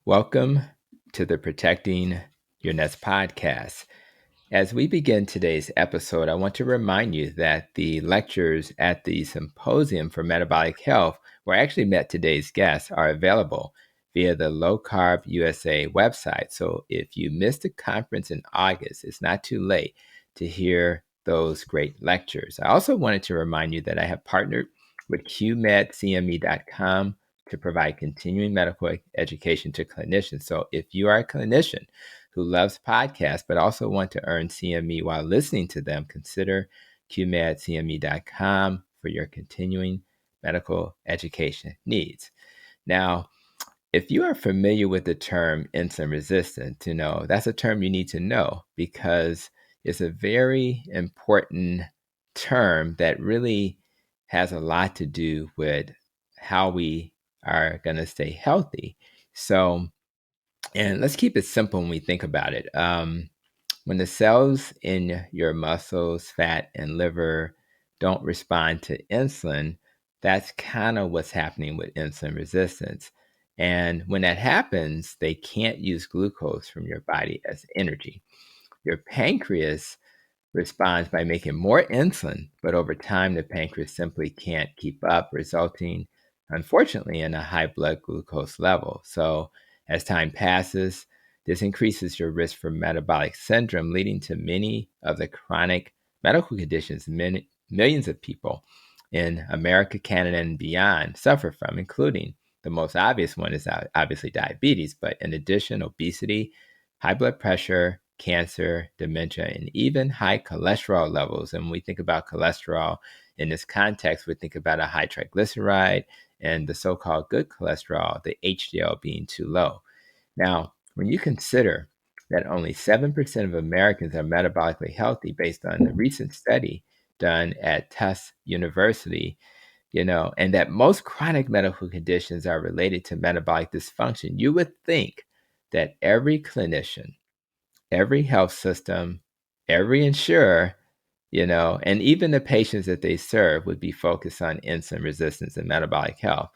Welcome to the Protecting Your Nuts podcast. As we begin today's episode, I want to remind you that the lectures at the Symposium for Metabolic Health, where I actually met today's guests, are available via the Low Carb USA website. So if you missed the conference in August, it's not too late to hear those great lectures. I also wanted to remind you that I have partnered with qmedcme.com to provide continuing medical education to clinicians. So if you are a clinician who loves podcasts but also want to earn CME while listening to them, consider qmedcme.com for your continuing medical education needs. Now, if you are familiar with the term insulin resistance, that's a term you need to know because it's a very important term that really has a lot to do with how we are going to stay healthy. So, and let's keep it simple when we think about it. When the cells in your muscles, fat, and liver don't respond to insulin, that's kind of what's happening with insulin resistance. And when that happens, they can't use glucose from your body as energy. Your pancreas responds by making more insulin, but over time, the pancreas simply can't keep up, resulting, unfortunately, in a high blood glucose level. So, as time passes, this increases your risk for metabolic syndrome, leading to many of the chronic medical conditions millions of people in America, Canada, and beyond suffer from, including the most obvious one is obviously diabetes, but in addition, obesity, high blood pressure, cancer, dementia, and even high cholesterol levels. And when we think about cholesterol in this context, we think about a high triglyceride and the so-called good cholesterol, the HDL being too low. Now, when you consider that only 7% of Americans are metabolically healthy based on the recent study done at Tufts University, and that most chronic medical conditions are related to metabolic dysfunction, you would think that every clinician, every health system, every insurer, and even the patients that they serve would be focused on insulin resistance and metabolic health.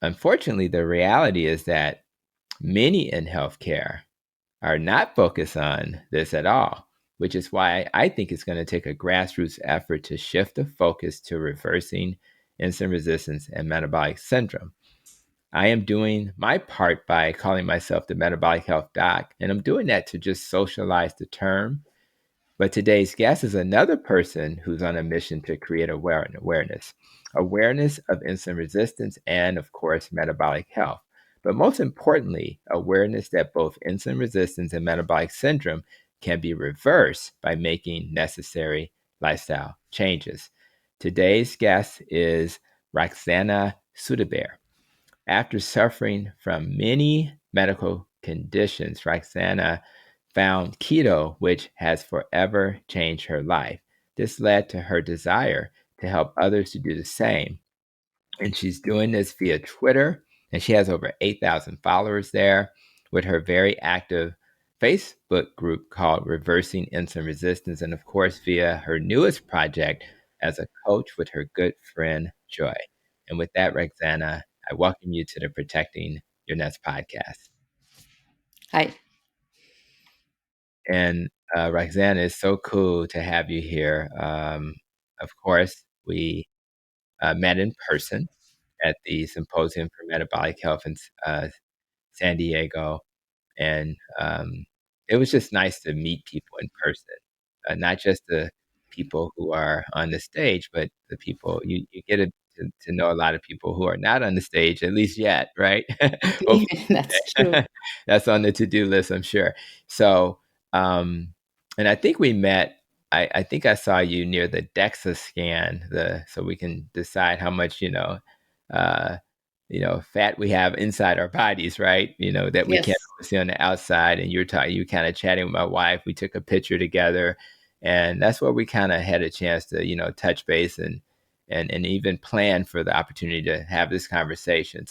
Unfortunately, the reality is that many in healthcare are not focused on this at all, which is why I think it's going to take a grassroots effort to shift the focus to reversing insulin resistance and metabolic syndrome. I am doing my part by calling myself the metabolic health doc, and I'm doing that to just socialize the term. But today's guest is another person who's on a mission to create awareness of insulin resistance and, of course, metabolic health. But most importantly, awareness that both insulin resistance and metabolic syndrome can be reversed by making necessary lifestyle changes. Today's guest is Roxana Soetebeer. After suffering from many medical conditions, Roxana found keto, which has forever changed her life. This led to her desire to help others to do the same. And she's doing this via Twitter, and she has over 8,000 followers there with her very active Facebook group called Reversing Insulin Resistance, and of course, via her newest project as a coach with her good friend Joy. And with that, Roxana, I welcome you to the Protecting Your Nuts podcast. Hi. And Roxana, it's so cool to have you here. Of course, we met in person at the Symposium for Metabolic Health in San Diego. And it was just nice to meet people in person, not just the people who are on the stage, but the people you get to know a lot of people who are not on the stage, at least yet, right? Hopefully, That's true. that's on the to-do list, I'm sure. So, um, and I think we met. I think I saw you near the DEXA scan, so we can decide how much uh, fat we have inside our bodies, right? That we can't Yes. see on the outside. And you kind of chatting with my wife. We took a picture together, and that's where we kind of had a chance to, touch base and even plan for the opportunity to have this conversation.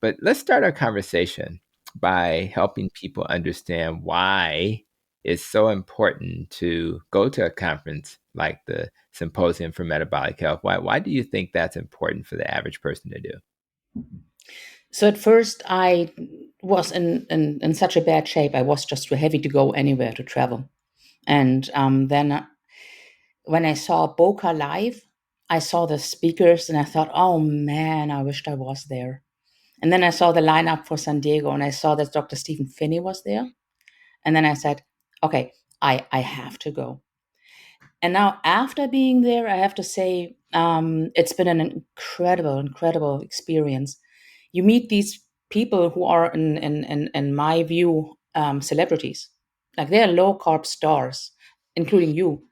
But let's start our conversation by helping people understand why it's so important to go to a conference like the Symposium for Metabolic Health. Why do you think that's important for the average person to do? So at first, I was in such a bad shape. I was just too heavy to go anywhere to travel. And then when I saw Boca live, I saw the speakers and I thought, oh man, I wished I was there. And then I saw the lineup for San Diego and I saw that Dr. Stephen Phinney was there. And then I said, okay, I have to go. And now, after being there, I have to say it's been an incredible experience. You meet these people who are, in my view, celebrities. Like they're low carb stars, including you.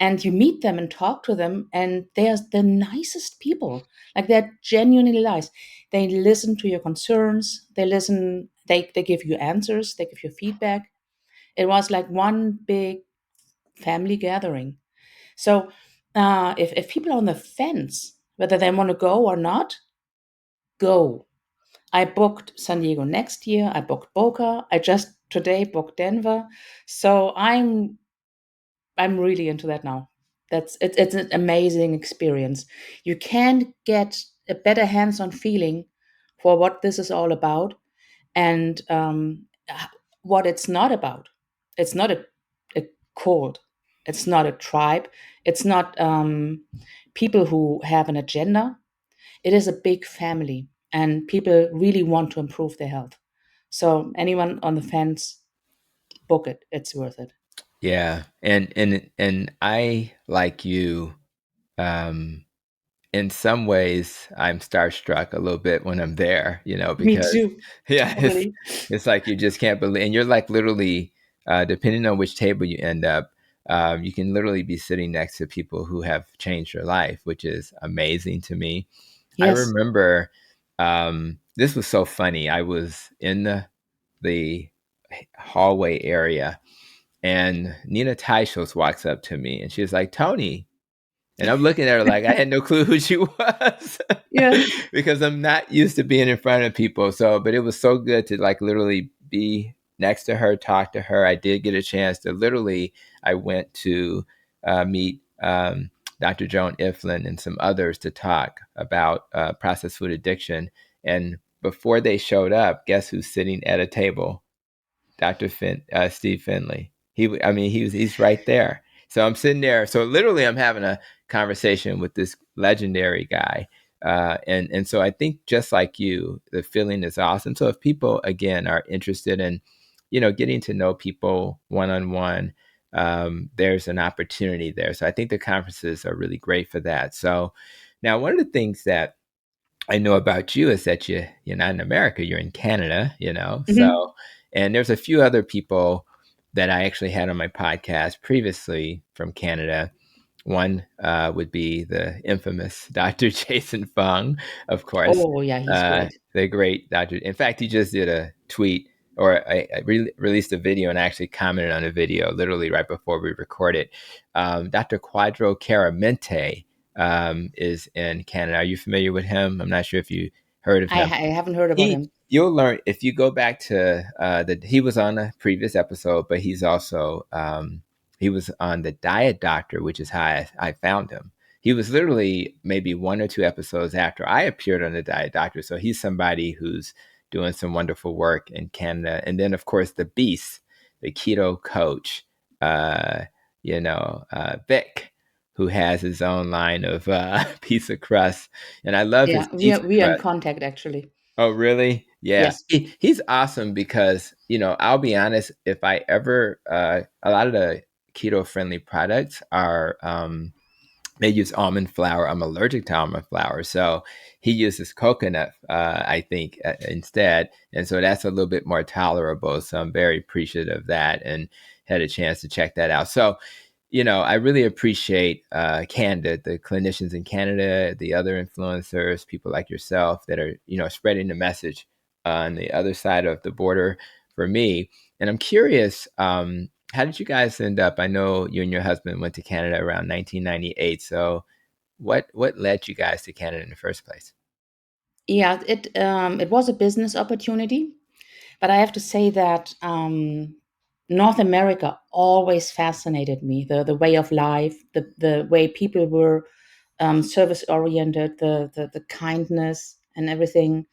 And you meet them and talk to them, and they're the nicest people. Like they're genuinely nice. They listen to your concerns. They listen. They give you answers. They give you feedback. It was like one big family gathering. So if people are on the fence whether they want to go or not, go. I booked San Diego next year. I booked Boca. I just today booked Denver. So I'm really into that now. It's an amazing experience. You can't get a better hands-on feeling for what this is all about and what it's not about. It's not a cult. It's not a tribe. It's not people who have an agenda. It is a big family, and people really want to improve their health. So anyone on the fence, book it. It's worth it. Yeah, and I, like you, um, in some ways, I'm starstruck a little bit when I'm there, Me because too. yeah, Totally. it's like you just can't believe, and you're like literally, depending on which table you end up, you can literally be sitting next to people who have changed your life, which is amazing to me. I Yes. remember, this was so funny. I was in the hallway area, and Nina Teicholz walks up to me, and she was like, "Tony." And I'm looking at her like I had no clue who she was Yeah. because I'm not used to being in front of people. So, but it was so good to like literally be next to her, talk to her. I did get a chance to literally, I went to meet Dr. Joan Iflin and some others to talk about processed food addiction. And before they showed up, guess who's sitting at a table? Steve Finley. I mean, he's right there. So I'm sitting there. So literally, I'm having a conversation with this legendary guy, and so I think just like you, the feeling is awesome. So if people again are interested in, getting to know people one on one, there's an opportunity there. So I think the conferences are really great for that. So now one of the things that I know about you is that you're not in America, you're in Canada, Hmm. So, and there's a few other people that I actually had on my podcast previously from Canada. One would be the infamous Dr. Jason Fung, of course, Oh yeah, he's great. the great doctor. In fact, he just did a tweet, or released a video, and I actually commented on a video literally right before we recorded. Dr. Quadro Caramente is in Canada. Are you familiar with him? I'm not sure if you heard of him. I haven't heard about him. You'll learn if you go back to he was on a previous episode, but he's also he was on the Diet Doctor, which is how I found him. He was literally maybe one or two episodes after I appeared on the Diet Doctor, so he's somebody who's doing some wonderful work in Canada. And then of course the Beast, the keto coach, uh, Vic, who has his own line of pizza crust, and I love his Yeah, we are pizza we are in crust. contact actually. Oh, really? Yeah. Yes. He's awesome because, I'll be honest, if I ever, a lot of the keto friendly products are, they use almond flour. I'm allergic to almond flour. So he uses coconut, I think, instead. And so that's a little bit more tolerable. So I'm very appreciative of that and had a chance to check that out. So, I really appreciate Canada, the clinicians in Canada, the other influencers, people like yourself that are, spreading the message on the other side of the border for me. And I'm curious, how did you guys end up? I know you and your husband went to Canada around 1998. So what led you guys to Canada in the first place? Yeah, it was a business opportunity, but I have to say that North America always fascinated me. The way of life, the way people were service oriented, the kindness and everything.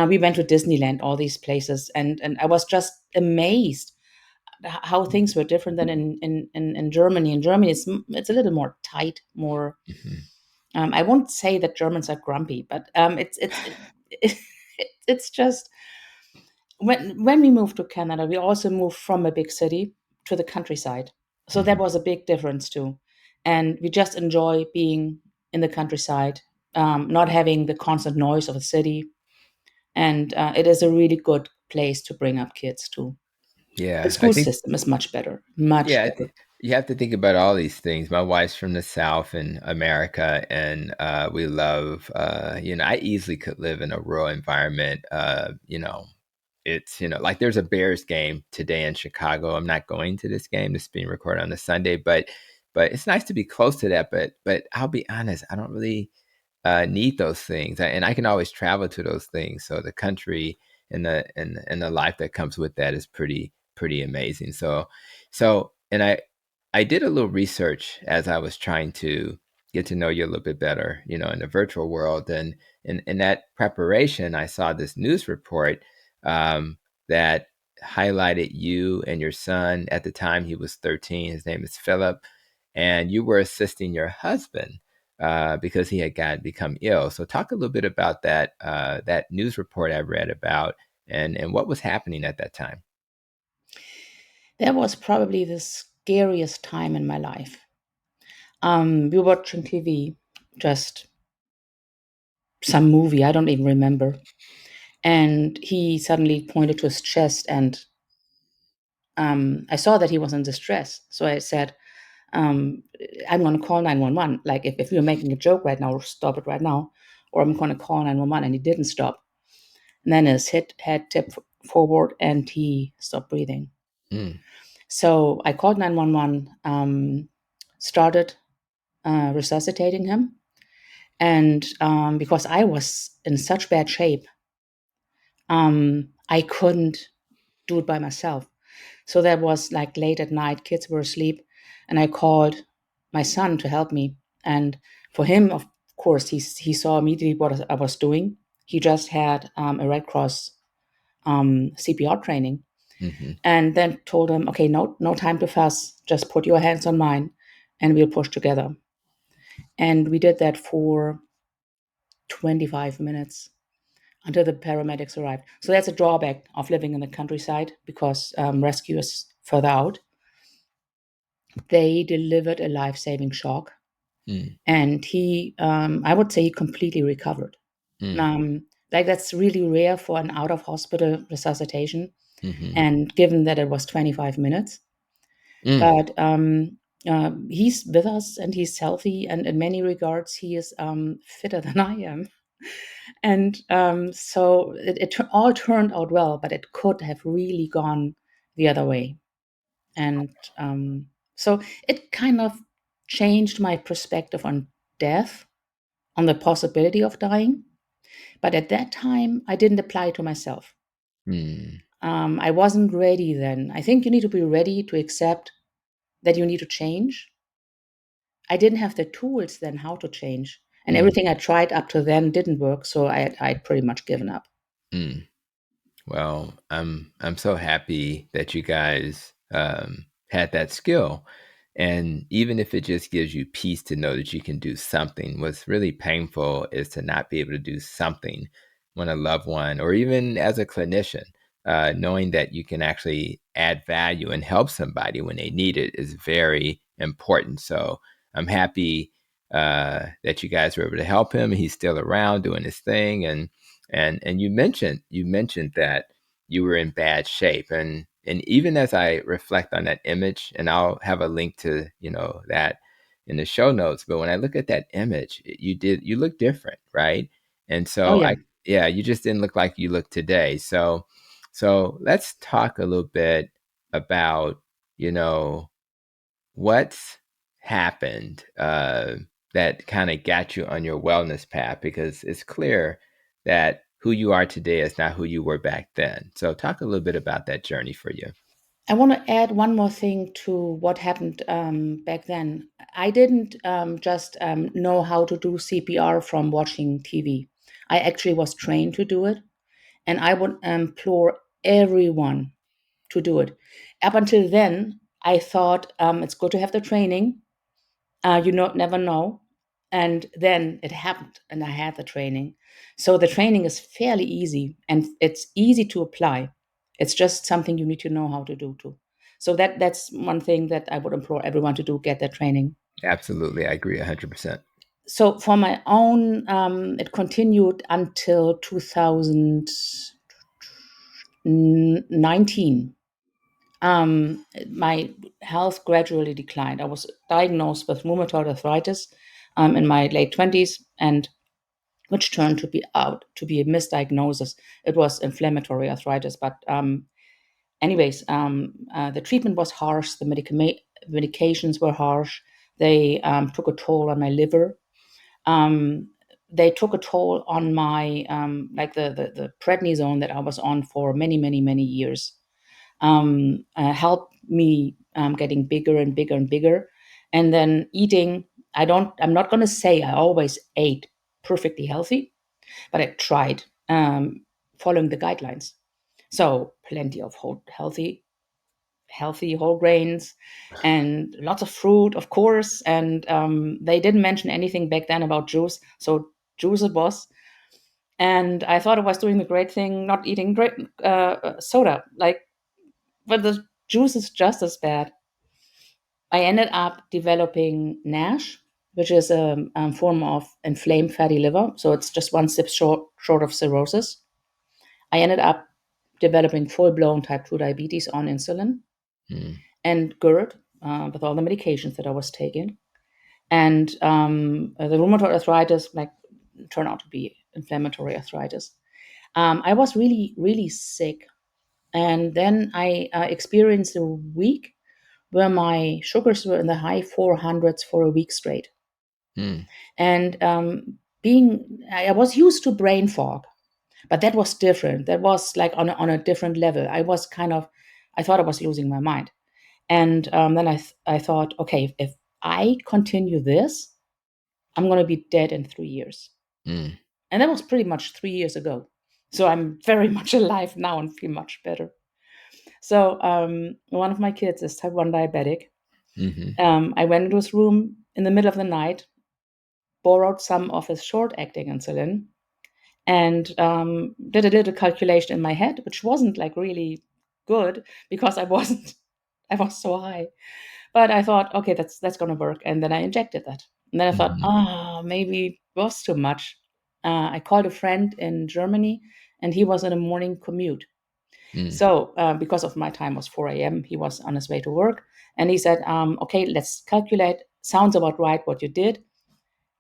We went to Disneyland, all these places, and I was just amazed how things were different than in Germany. In Germany, it's a little more tight, more. Hmm. I won't say that Germans are grumpy, but it's just when we moved to Canada, we also moved from a big city to the countryside. So that Hmm. was a big difference too. And we just enjoy being in the countryside, not having the constant noise of a city. And it is a really good place to bring up kids too. The Yeah, I school think. system is much better, much Yeah, better. you have to think about all these things. My wife's from the South in America, and we love. I easily could live in a rural environment. It's like there's a Bears game today in Chicago. I'm not going to this game. This is being recorded on a Sunday, but it's nice to be close to that. But I'll be honest, I don't really need those things, and I can always travel to those things. So the country and the life that comes with that is pretty amazing. And I did a little research as I was trying to get to know you a little bit better, in the virtual world, and in that preparation, I saw this news report um, that highlighted you and your son. At the time, he was 13. His name is Philip, and you were assisting your husband because he had become ill. So talk a little bit about that news report I read about and what was happening at that time. That was probably the scariest time in my life. We were watching TV, just some movie, I don't even remember. And he suddenly pointed to his chest, and I saw that he was in distress. So I said, um, I'm going to call 911. Like, if you're making a joke right now, stop it right now, or I'm going to call 911. And he didn't stop. And then his head tipped forward and he stopped breathing. Mm, So I called 911, started resuscitating him. And because I was in such bad shape, I couldn't do it by myself. So that was like late at night, kids were asleep, and I called my son to help me. And for him, of course, he saw immediately what I was doing. He just had a Red Cross CPR training, hmm. and then told him, "Okay, no time to fuss. Just put your hands on mine, and we'll push together." And we did that for 25 minutes until the paramedics arrived. So that's a drawback of living in the countryside because rescue is further out. They delivered a life-saving shock, Mm, and I would say, he completely recovered. mm, Like, that's really rare for an out-of-hospital resuscitation, hmm. and given that it was 25 minutes. Mm, But he's with us, and he's healthy, and in many regards, he is fitter than I am. And so it all turned out well, but it could have really gone the other way. And so it kind of changed my perspective on death, on the possibility of dying. But at that time, I didn't apply it to myself. mm, I wasn't ready then. I think you need to be ready to accept that you need to change. I didn't have the tools then how to change. And mm, everything I tried up to then didn't work. So I'd pretty much given up. mm. Well, I'm so happy that you guys had that skill, and even if it just gives you peace to know that you can do something. What's really painful is to not be able to do something when a loved one, or even as a clinician, knowing that you can actually add value and help somebody when they need it is very important. So I'm happy that you guys were able to help him. He's still around doing his thing, and you mentioned that you were in bad shape, and even as I reflect on that image, and I'll have a link to that in the show notes, but when I look at that image, you look different, right? And Oh, so yeah. I yeah, you just didn't look like you look today. So let's talk a little bit about you know what's happened that kind of got you on your wellness path, because it's clear that who you are today is not who you were back then. So talk a little bit about that journey for you. I want to add one more thing to what happened back then. I didn't just know how to do CPR from watching TV. I actually was trained to do it. And I would implore everyone to do it. Up until then, I thought it's good to have the training. Never know. And then it happened, and I had the training. So the training is fairly easy, and it's easy to apply. It's just something you need to know how to do too. So that's one thing that I would implore everyone to do: get that training. Absolutely. I agree 100%. So for my own, it continued until 2019. My health gradually declined. I was diagnosed with rheumatoid arthritis in my late 20s, and which turned to be a misdiagnosis. It was inflammatory arthritis, but anyways, the treatment was harsh. The medications were harsh. They took a toll on my liver. Um, they took a toll on my like the prednisone that I was on for many years. Helped me getting bigger and bigger and bigger, and then eating. I'm not going to say I always ate perfectly healthy, but I tried following the guidelines. So plenty of healthy whole grains, and lots of fruit, of course. And they didn't mention anything back then about juice, so juice it was. And I thought I was doing the great thing, not eating great soda, like, but the juice is just as bad. I ended up developing NASH, which is a form of inflamed fatty liver. So it's just one step short of cirrhosis. I ended up developing full blown type 2 diabetes on insulin Mm. and GERD with all the medications that I was taking. And the rheumatoid arthritis like turned out to be inflammatory arthritis. I was really sick. And then I experienced a week where my sugars were in the high 400s for a week straight. Mm. And I was used to brain fog, but that was different. That was like on a different level. I thought I was losing my mind. And then I thought, okay, if I continue this, I'm going to be dead in 3 years. Mm. And that was pretty much 3 years ago. So I'm very much alive now and feel much better. So one of my kids is type 1 diabetic. Mm-hmm. I went into his room in the middle of the night, borrowed some of his short acting insulin, and did a little calculation in my head, which wasn't like really good because I was so high. But I thought, okay, that's gonna work. And then I injected that. And then I thought, Mm-hmm. maybe it was too much. I called a friend in Germany, and he was in a morning commute. Mm. So because of my time was 4 a.m., he was on his way to work, and he said, "Okay, let's calculate. Sounds about right what you did.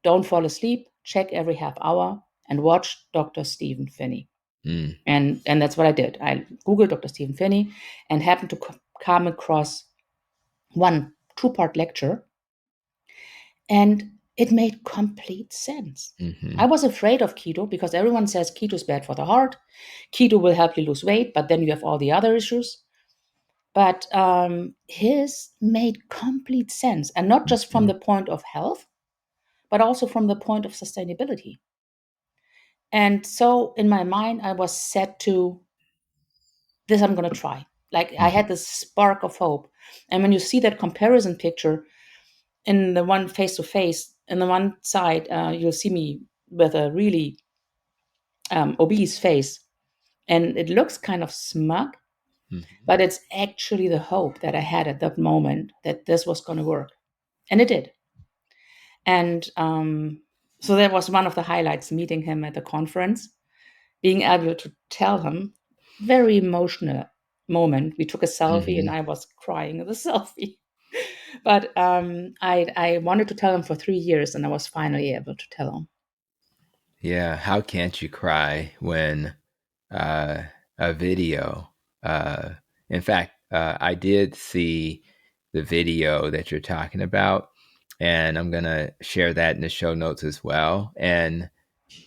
Don't fall asleep. Check every half hour and watch Dr. Stephen Phinney." Mm. And that's what I did. I googled Dr. Stephen Phinney and happened to come across one two-part lecture, and it made complete sense. Mm-hmm. I was afraid of keto because everyone says keto is bad for the heart. Keto will help you lose weight, but then you have all the other issues. But his made complete sense, and not just from Mm-hmm. the point of health, but also from the point of sustainability. And so in my mind, I was set to this, I'm going to try. Like I Mm-hmm. had this spark of hope. And when you see that comparison picture in the one face to face, in the one side, you'll see me with a really obese face. And it looks kind of smug, Mm-hmm. but it's actually the hope that I had at that moment that this was going to work. And it did. And so that was one of the highlights, meeting him at the conference, being able to tell him, very emotional moment. We took a selfie and Mm-hmm. I was crying in the selfie. But I wanted to tell him for 3 years, and I was finally able to tell him. Yeah. How can't you cry when uh, a video? Uh, in fact, I did see the video that you're talking about, and I'm gonna share that in the show notes as well. And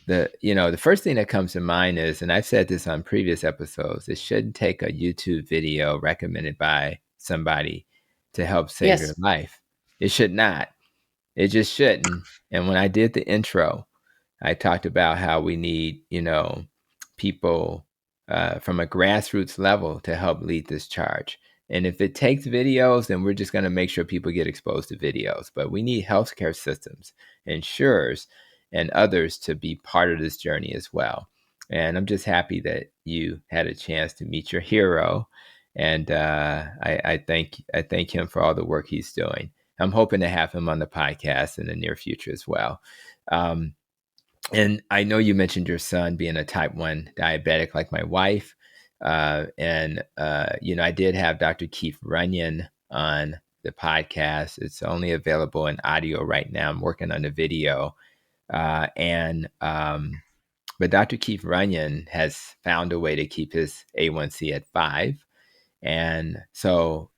the first thing that comes to mind is, and I've said this on previous episodes, it shouldn't take a YouTube video recommended by somebody to help save your Yes. life. It should not. It just shouldn't. And when I did the intro, I talked about how we need, people from a grassroots level to help lead this charge. And if it takes videos, then we're just going to make sure people get exposed to videos. But we need healthcare systems, insurers, and others to be part of this journey as well. And I'm just happy that you had a chance to meet your hero. And I thank him for all the work he's doing. I'm hoping to have him on the podcast in the near future as well. Um, and I know you mentioned your son being a type 1 diabetic like my wife. I did have Dr. Keith Runyon on the podcast. It's only available in audio right now. I'm working on the video. But Dr. Keith Runyon has found a way to keep his A1C at 5. And so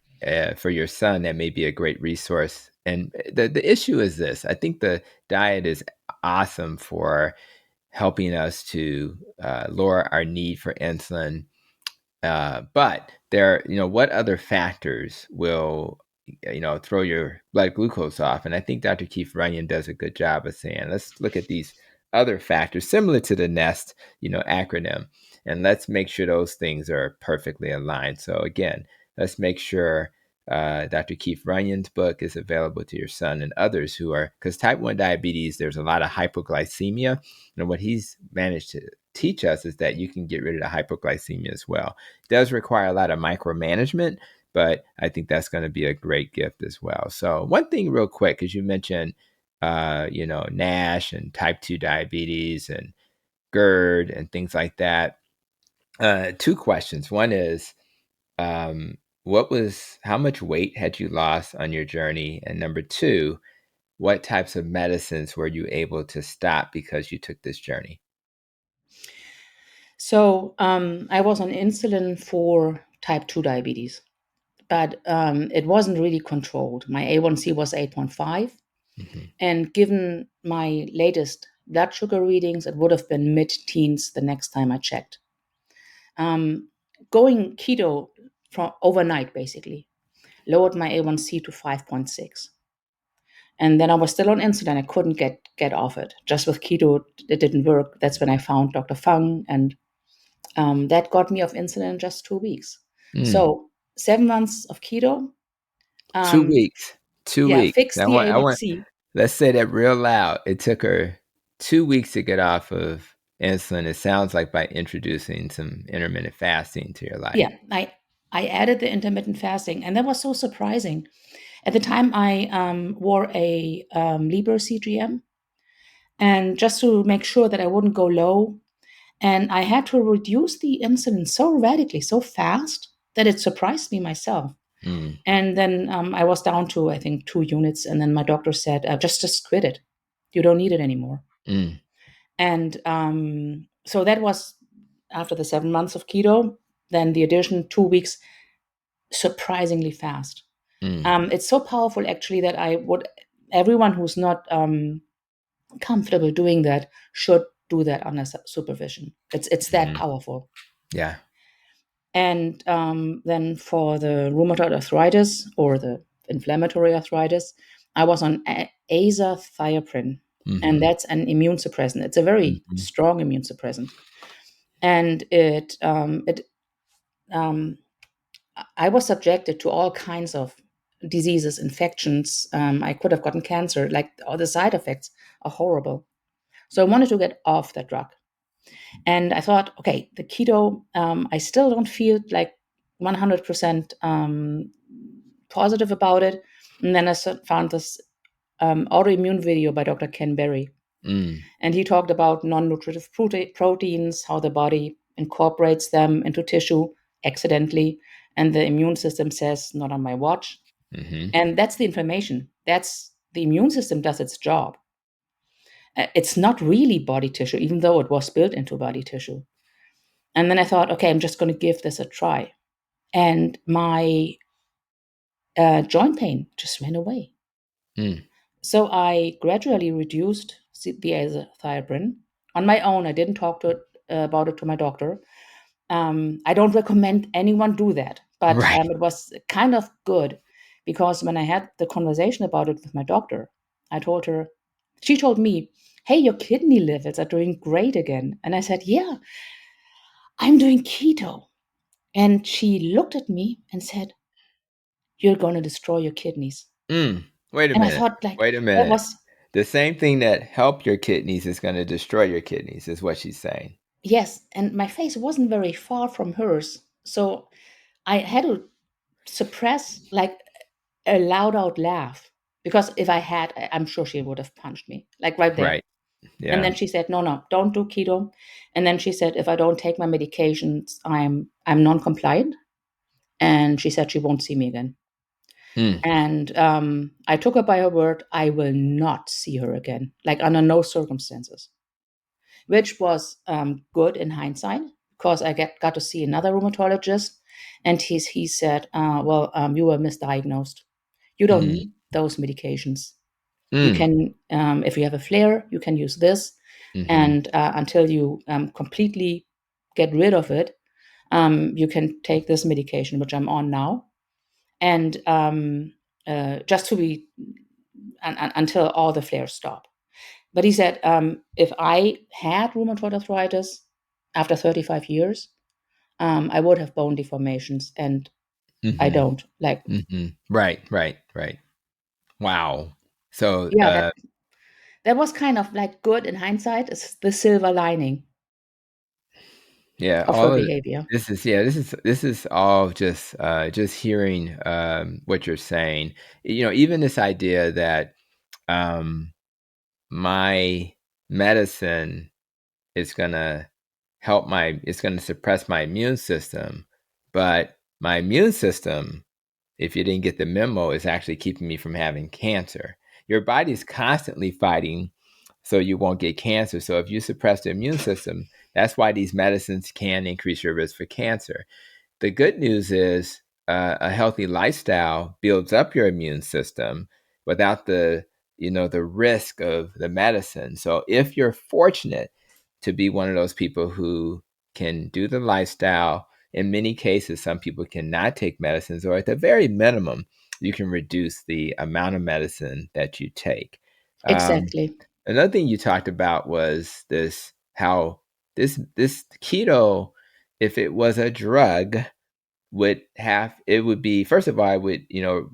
for your son, that may be a great resource. And the issue is this: I think the diet is awesome for helping us to lower our need for insulin. But what other factors will, throw your blood glucose off? And I think Dr. Keith Runyon does a good job of saying, let's look at these other factors similar to the NEST, acronym, and let's make sure those things are perfectly aligned. So again, let's make sure Dr. Keith Runyon's book is available to your son and others because type 1 diabetes, there's a lot of hypoglycemia. And what he's managed to teach us is that you can get rid of the hypoglycemia as well. It does require a lot of micromanagement, but I think that's going to be a great gift as well. So one thing real quick, because you mentioned, NASH and type 2 diabetes and GERD and things like that. Two questions. One is, how much weight had you lost on your journey? And number two, what types of medicines were you able to stop because you took this journey? So I was on insulin for type 2 diabetes, but it wasn't really controlled. My A1C was 8.5. Mm-hmm. And given my latest blood sugar readings, it would have been mid-teens the next time I checked. Going keto from overnight, basically, lowered my A1C to 5.6. And then I was still on insulin. I couldn't get off it. Just with keto, it didn't work. That's when I found Dr. Fung, and that got me off insulin in just 2 weeks. Mm. So 7 months of keto, 2 weeks. Two yeah, weeks. fixed the A1C. Let's say that real loud. It took her 2 weeks to get off of insulin. It sounds like by introducing some intermittent fasting to your life. Yeah, I added the intermittent fasting, and that was so surprising. At the time, I wore a Libre CGM, and just to make sure that I wouldn't go low, and I had to reduce the insulin so radically, so fast that it surprised me myself. Mm. And then I was down to, I think, 2 units, and then my doctor said, just quit it. You don't need it anymore. Mm. And so that was after the 7 months of keto. Then the addition 2 weeks, surprisingly fast. Mm. It's so powerful, actually, that everyone who's not comfortable doing that should do that under supervision. It's that Mm. powerful. Yeah. And then for the rheumatoid arthritis or the inflammatory arthritis, I was on azathioprine, and Mm-hmm. that's an immune suppressant. It's a very Mm-hmm. strong immune suppressant, and I was subjected to all kinds of diseases, infections. I could have gotten cancer. Like, all the side effects are horrible. So I wanted to get off that drug. And I thought, okay, the keto, I still don't feel like 100% positive about it. And then I found this autoimmune video by Dr. Ken Berry. Mm. And he talked about non-nutritive proteins, how the body incorporates them into tissue accidentally. And the immune system says, not on my watch. Mm-hmm. And that's the inflammation. That's the immune system does its job. It's not really body tissue, even though it was built into body tissue. And then I thought, okay, I'm just going to give this a try. And my joint pain just went away. Mm. So I gradually reduced the azathioprine on my own. I didn't talk about it to my doctor. I don't recommend anyone do that, but Right. it was kind of good, because when I had the conversation about it with my doctor, she told me, hey, your kidney levels are doing great again. And I said, yeah, I'm doing keto. And she looked at me and said, you're going to destroy your kidneys. Mm. Wait a And I minute. thought, like, Wait a that minute. was, The same thing that helped your kidneys is going to destroy your kidneys, is what she's saying. yes. And my face wasn't very far from hers. So I had to suppress like a loud out laugh, because if I had, I'm sure she would have punched me, like right there. Right. And Yeah. then she said, no, no, don't do keto. And then she said, if I don't take my medications, I'm non-compliant. And she said she won't see me again. Mm. And I took her by her word. I will not see her again, like under no circumstances, which was good in hindsight, because I got to see another rheumatologist. And he said, well, you were misdiagnosed. You don't Mm. need those medications. You Mm. can, if you have a flare, you can use this. Mm-hmm. And until you completely get rid of it, you can take this medication, which I'm on now. And just to be until all the flares stop. But he said, if I had rheumatoid arthritis after 35 years, I would have bone deformations, and I Mm-hmm. don't. Like, Mm-hmm. Right. Right. Right. Wow. So, yeah, that was kind of like good in hindsight. It's the silver lining yeah, of her all of behavior. this is yeah, this is all just hearing what you're saying. You know, even this idea that um my medicine is gonna it's gonna suppress my immune system, but my immune system, if you didn't get the memo, is actually keeping me from having cancer. Your body's constantly fighting so you won't get cancer. So if you suppress the immune system, that's why these medicines can increase your risk for cancer. The good news is a healthy lifestyle builds up your immune system without the risk of the medicine. So if you're fortunate to be one of those people who can do the lifestyle, in many cases, some people cannot take medicines, or at the very minimum, you can reduce the amount of medicine that you take. Um, Exactly. Another thing you talked about was this how this keto, if it was a drug, would be, first of all, it would,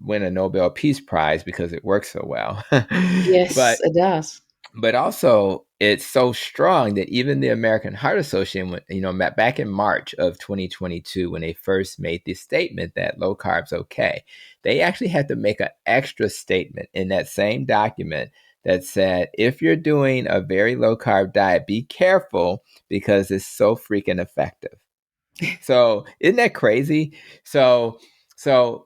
win a Nobel Peace Prize because it works so well. but Yes, it does. but also it's so strong that even the American Heart Association, back in March of 2022, when they first made this statement that low carb's okay, they actually had to make an extra statement in that same document that said, if you're doing a very low carb diet, be careful because it's so freaking effective. So isn't that crazy? So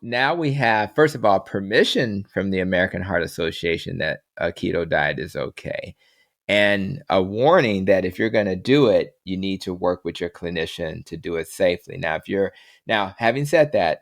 now we have, first of all, permission from the American Heart Association that a keto diet is okay, and a warning that if you're going to do it, you need to work with your clinician to do it safely. Now, having said that,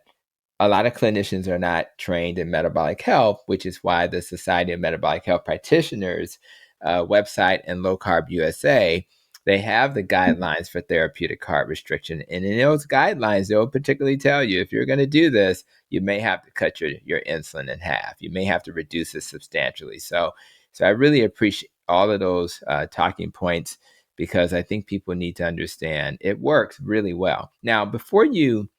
a lot of clinicians are not trained in metabolic health, which is why the Society of Metabolic Health Practitioners website and Low Carb USA, they have the guidelines for therapeutic carb restriction. And in those guidelines, they'll particularly tell you if you're going to do this, you may have to cut your insulin in half. You may have to reduce it substantially. So I really appreciate all of those talking points, because I think people need to understand it works really well. Now, before you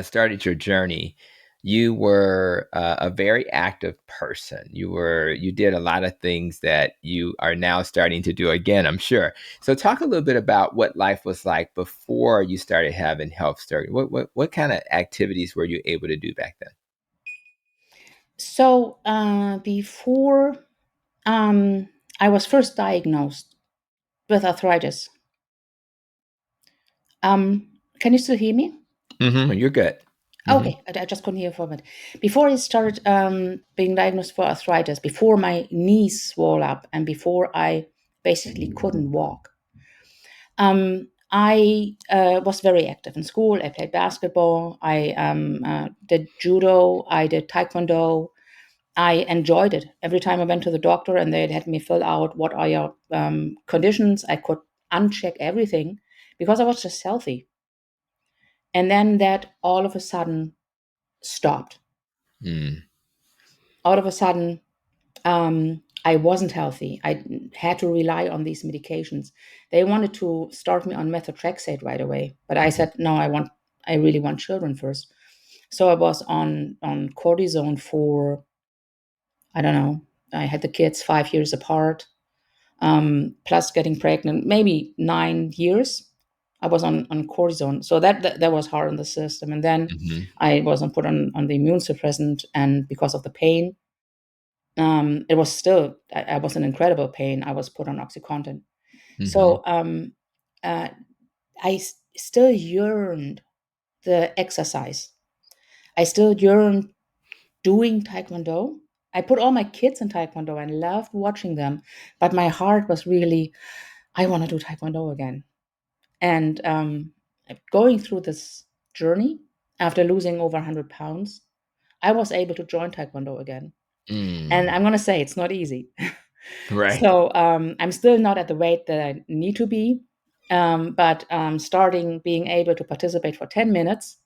started your journey, you were a very active person. You did a lot of things that you are now starting to do again, I'm sure. So talk a little bit about what life was like before you started having health story. What kind of activities were you able to do back then? So before um, I was first diagnosed with arthritis, um, can you still hear me? You're good. Hmm. Okay, I just couldn't hear for a minute. Before I started being diagnosed for arthritis, before my knees swelled up, and before I basically couldn't walk, I was very active in school. I played basketball. I did judo. I did taekwondo. I enjoyed it. Every time I went to the doctor and they'd had me fill out what are your conditions, I could uncheck everything because I was just healthy. And then that all of a sudden stopped. Mm. All of a sudden, I wasn't healthy. I had to rely on these medications. They wanted to start me on methotrexate right away, but I Mhm. said no. I really want children first. So I was on cortisone for, I don't know. I had the kids 5 years apart, plus getting pregnant, maybe 9 years. I was on cortisone, so that was hard on the system. And then Mhm. I wasn't put on the immune suppressant, and because of the pain, it was still, I was in incredible pain. I was put on OxyContin. Mhm. So uh, still yearned the exercise. I still yearned doing Taekwondo. I put all my kids in Taekwondo and loved watching them, but my heart was really, I want to do Taekwondo again. And going through this journey after losing over 100 pounds, I was able to join Taekwondo again. And Mm. I'm going to say it's not easy. Right. So I'm still not at the weight that I need to be. But starting being able to participate for 10 minutes,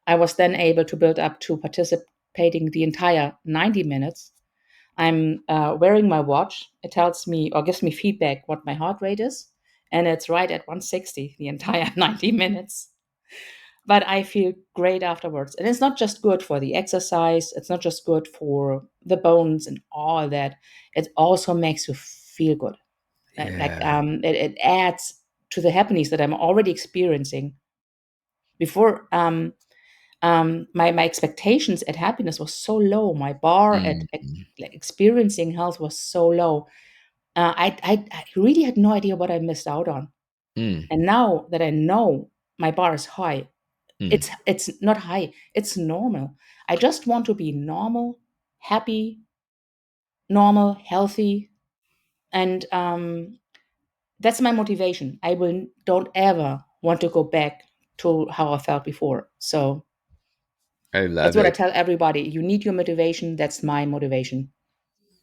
I was then able to build up to participating the entire 90 minutes. I'm wearing my watch. It tells me or gives me feedback what my heart rate is. And it's right at 160 the entire 90 minutes. But I feel great afterwards. And it's not just good for the exercise, it's not just good for the bones and all that. It also makes you feel good. Yeah. It adds to the happiness that I'm already experiencing. Before, my expectations at happiness was so low. My bar at Mhm. like, experiencing health was so low. I really had no idea what I missed out on. Mm. And now that I know my bar is high, Mm. it's not high, it's normal. I just want to be normal, happy, normal, healthy, and that's my motivation. I will don't ever want to go back to how I felt before. So I that's love what I it. tell everybody. You need your motivation. That's my motivation.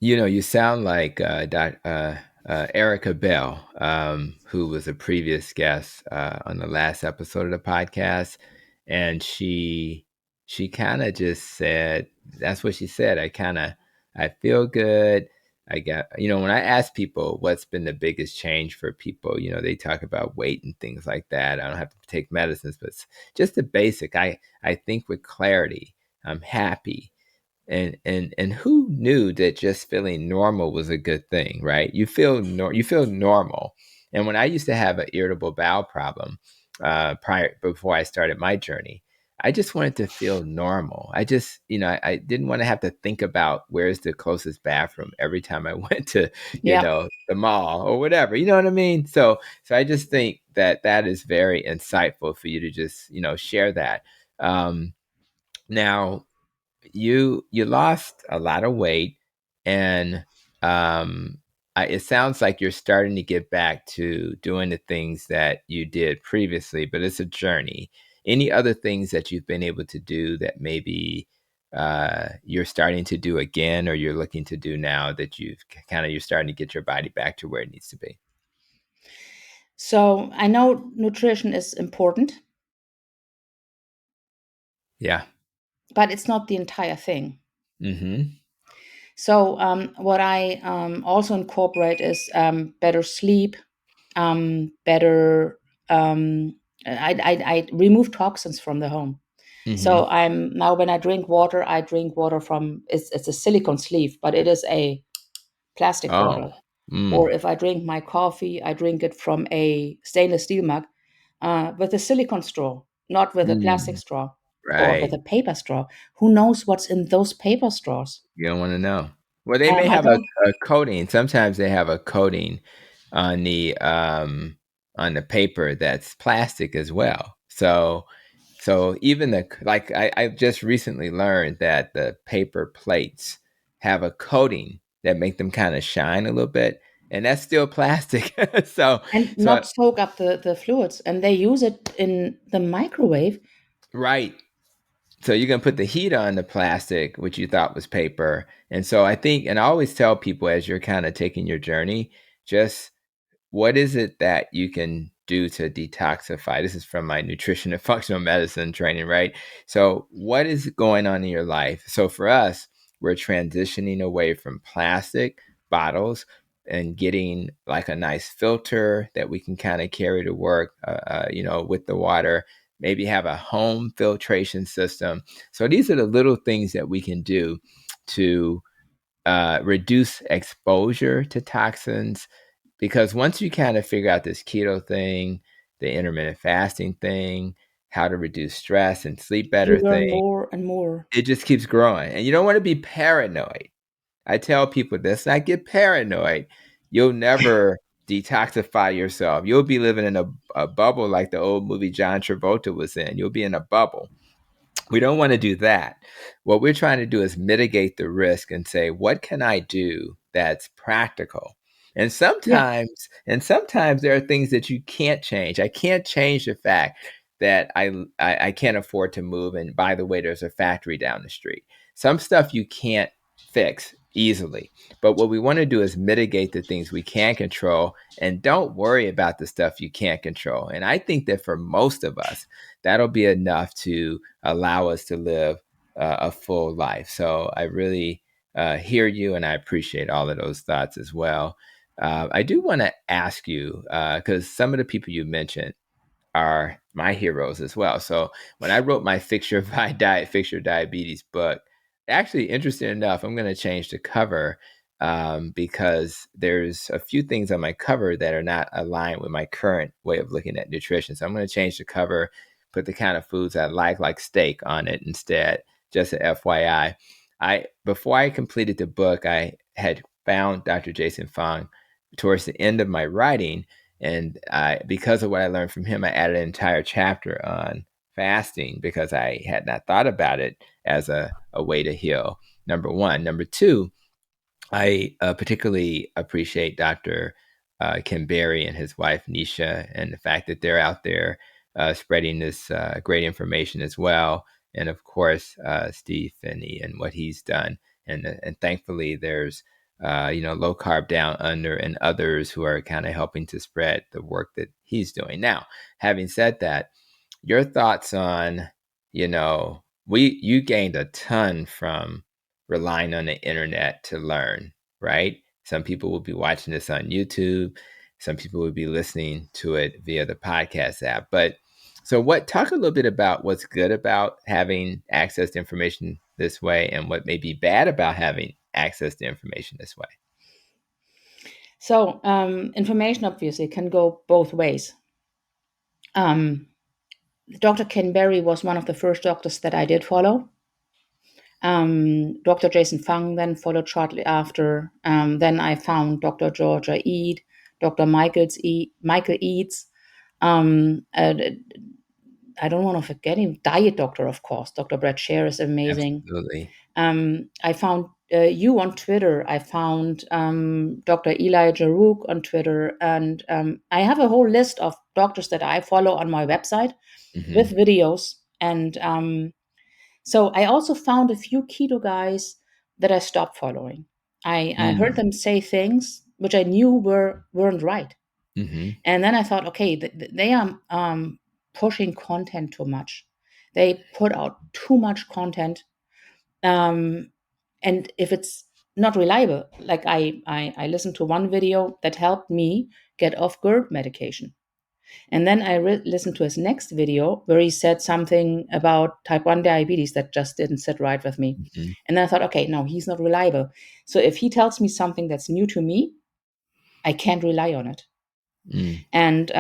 You know, you sound like Erica Bell, who was a previous guest on the last episode of the podcast, and she kind of just said that's what she said. I feel good. I got when I ask people what's been the biggest change for people, they talk about weight and things like that. I don't have to take medicines, but it's just the basic. I think with clarity. I'm happy and who knew that just feeling normal was a good thing, right? You feel normal. And when I used to have an irritable bowel problem prior before I started my journey, I just wanted to feel normal. I just I didn't want to have to think about where's the closest bathroom every time I went to Yeah. the mall or whatever. You know what I mean? So I just think that that is very insightful for you to just share that. Now you lost a lot of weight and um it sounds like you're starting to get back to doing the things that you did previously, but it's a journey. Any other things that you've been able to do that maybe you're starting to do again or you're looking to do now that you're starting to get your body back to where it needs to be? So I know nutrition is important, Yeah. but it's not the entire thing. Mm-hmm. So what I also incorporate is better sleep, better. I remove toxins from the home. Mm-hmm. So I'm now when I drink water from it's a silicone sleeve, but it is a plastic Oh. bottle. Or Mm. if I drink my coffee, I drink it from a stainless steel mug with a silicone straw, not with a plastic Mm. straw or with Right. a paper straw. Who knows what's in those paper straws? You don't want to know. Well, they may I have don't. a coating. Sometimes they have a coating on the paper that's plastic as well. So even I just recently learned that the paper plates have a coating that make them kind of shine a little bit, and that's still plastic. so And so not soak up the fluids. And they use it in the microwave. right. So you're gonna put the heat on the plastic, which you thought was paper. And so I think, and I always tell people as you're kind of taking your journey, just what is it that you can do to detoxify? This is from my nutrition and functional medicine training, right? So what is going on in your life? So for us, we're transitioning away from plastic, bottles and getting like a nice filter that we can kind of carry to work, with the water, maybe have a home filtration system. So these are the little things that we can do to reduce exposure to toxins. Because once you kind of figure out this keto thing, the intermittent fasting thing, how to reduce stress and sleep You better learn thing, more and more. it just keeps growing. And you don't want to be paranoid. I tell people this, not get paranoid. You'll never detoxify yourself. You'll be living in a bubble like the old movie John Travolta was in. You'll be in a bubble. We don't want to do that. What we're trying to do is mitigate the risk and say, what can I do that's practical? And Yeah. sometimes there are things that you can't change. I can't change the fact that I can't afford to move. And by the way, there's a factory down the street. Some stuff you can't fix easily. But what we want to do is mitigate the things we can control and don't worry about the stuff you can't control. And I think that for most of us, that'll be enough to allow us to live a full life. So I really hear you, and I appreciate all of those thoughts as well. I do want to ask you, because some of the people you mentioned are my heroes as well. So when I wrote my Fix Your Diet, Fix Your Diabetes book, actually, interesting enough, I'm going to change the cover because there's a few things on my cover that are not aligned with my current way of looking at nutrition. So I'm going to change the cover, put the kind of foods I like steak on it instead, just an FYI. Before I completed the book, I had found Dr. Jason Fung towards the end of my writing, and because of what I learned from him, I added an entire chapter on fasting because I had not thought about it as a way to heal. Number one. Number two, I particularly appreciate Dr. Ken Berry and his wife Nisha, and the fact that they're out there spreading this great information as well. And of course, Steve Phinney and what he's done. And thankfully, there's low carb down under and others who are kind of helping to spread the work that he's doing. Now, having said that, your thoughts on, you gained a ton from relying on the internet to learn, right? Some people will be watching this on YouTube. Some people will be listening to it via the podcast app. But so talk a little bit about what's good about having access to information this way and what may be bad about having access to information this way. So information obviously can go both ways. Dr. Ken Berry was one of the first doctors that I did follow. Dr. Jason Fung then followed shortly after. Then I found Dr. Georgia Eade, Dr. Michael Eads. I don't want to forget him. Diet doctor, of course. Dr. Brett Scher is amazing. Absolutely. I found you on Twitter. I found Dr. Eli Jarouk on Twitter. And I have a whole list of doctors that I follow on my website with videos. And so I also found a few keto guys that I stopped following. I heard them say things which I knew weren't right. And then I thought, okay, they are pushing content too much. They put out too much content. And if it's not reliable, like I listened to one video that helped me get off GERD medication. And then I listened to his next video where he said something about type 1 diabetes that just didn't sit right with me. And then I thought, okay, no, he's not reliable. So if he tells me something that's new to me, I can't rely on it. And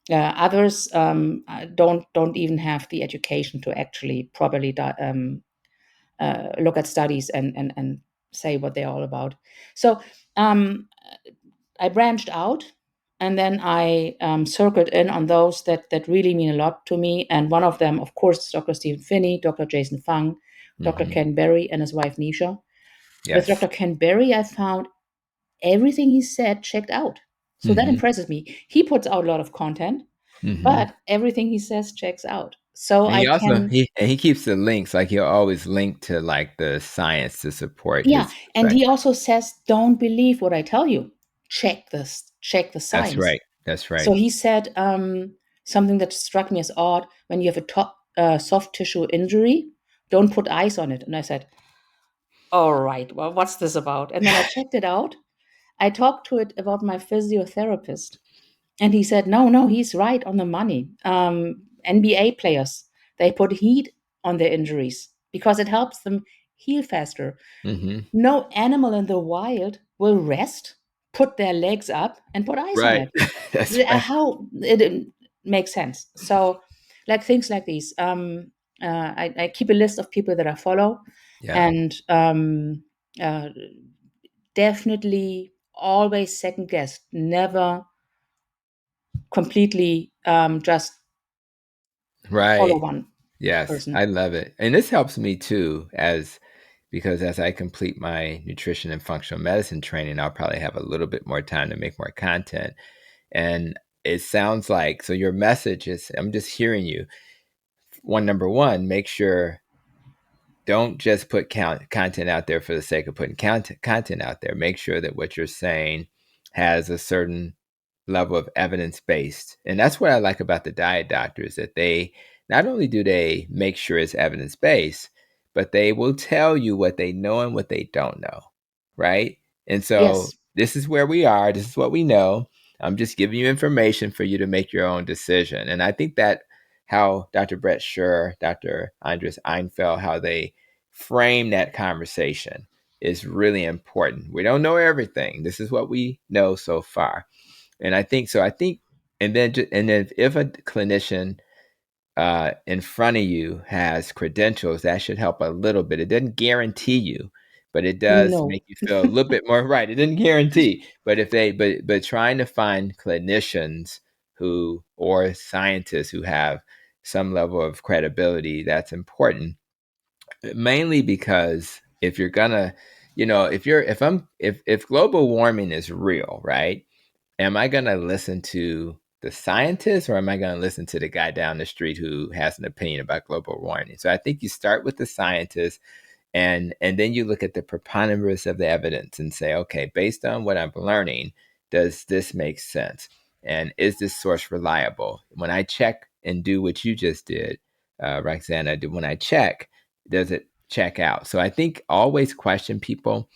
others don't even have the education to actually properly look at studies and say what they're all about. So I branched out, and then I circled in on those that really mean a lot to me. And one of them, of course, is Dr. Stephen Phinney, Dr. Jason Fung, Dr. Ken Berry, and his wife Nisha. With Yes. Dr. Ken Berry, I found everything he said checked out. So that impresses me. He puts out a lot of content, but everything he says checks out. So And I he also can, he keeps the links, like he'll always link to like the science to support yeah. his And he perspective. also says, don't believe what I tell you. Check this, check the That's science. right. That's So right. he said something that struck me as odd: when you have a soft tissue injury, don't put ice on it. And I said, all right, well, what's this about? And then I checked it out. I talked to it about my physiotherapist, and he said, no, no, he's right on the money. NBA players, they put heat on their injuries because it helps them heal faster. Hmm. No animal in the wild will rest, put their legs up, and put ice on Right. it. That's right. How it makes sense. So, like things like these, I keep a list of people that I follow, Yeah. and uh, definitely always second guess, never completely just follow Right. one Yes, person. I love it. And this helps me too, as because as I complete my nutrition and functional medicine training, I'll probably have a little bit more time to make more content. And it sounds like, so your message is, I'm just hearing you. Number one, make sure don't just put content out there for the sake of putting content out there. Make sure that what you're saying has a certain level of evidence based. And that's what I like about the diet doctors, that they not only do they make sure it's evidence based, but they will tell you what they know and what they don't know. Right. And so Yes, this is where we are. This is what we know. I'm just giving you information for you to make your own decision. And I think that how Dr. Brett Scher, Dr. Andres Einfeld, how they frame that conversation is really important. We don't know everything. This is what we know so far. And I think so. I think, and then if a clinician in front of you has credentials, that should help a little bit. It doesn't guarantee you, but it does no. make you feel a little bit more right. It doesn't guarantee, but if they, but trying to find clinicians who or scientists who have some level of credibility, that's important. Mainly because if you're gonna, if global warming is real, right? Am I going to listen to the scientist or am I going to listen to the guy down the street who has an opinion about global warming? So I think you start with the scientist and then you look at the preponderance of the evidence and say, okay, based on what I'm learning, does this make sense? And is this source reliable? When I check and do what you just did, Roxana, when I check, does it check out? So I think always question people.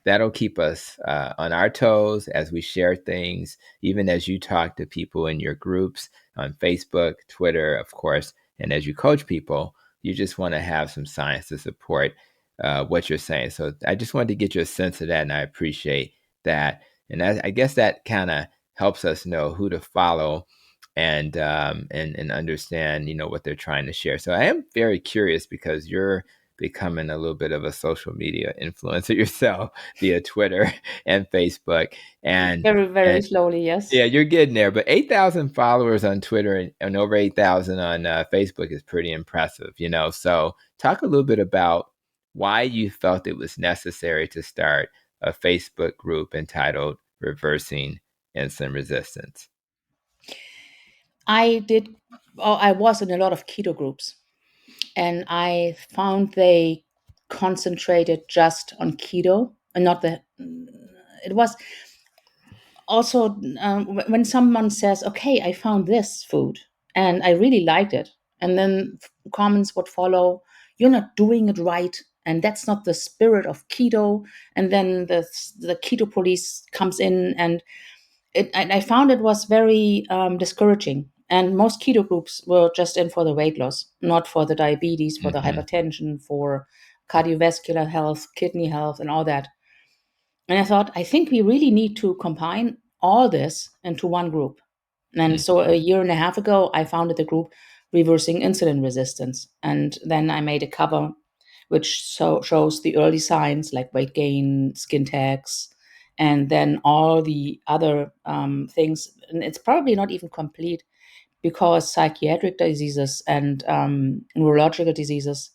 That'll keep us on our toes as we share things, even as you talk to people in your groups on Facebook, Twitter, of course, and as you coach people, you just want to have some science to support what you're saying. So I just wanted to get you a sense of that, and I appreciate that. And I guess that kind of helps us know who to follow and understand, what they're trying to share. So I am very curious because you're becoming a little bit of a social media influencer yourself via Twitter and Facebook, and Very, very and slowly, yes. yeah, you're getting there. But 8,000 followers on Twitter and over 8,000 on Facebook is pretty impressive. So talk a little bit about why you felt it was necessary to start a Facebook group entitled Reversing Insulin Resistance. I did, I was in a lot of keto groups, and I found they concentrated just on keto and not it was also when someone says, okay, I found this food and I really liked it, and then comments would follow, you're not doing it right, and that's not the spirit of keto, and then the keto police comes in, and I found it was very discouraging. And most keto groups were just in for the weight loss, not for the diabetes, for the Hmm. hypertension, for cardiovascular health, kidney health, and all that. And I thought, I think we really need to combine all this into one group. And so a year and a half ago, I founded the group Reversing Insulin Resistance. And then I made a cover which shows the early signs like weight gain, skin tags, and then all the other things. And it's probably not even complete because psychiatric diseases and neurological diseases,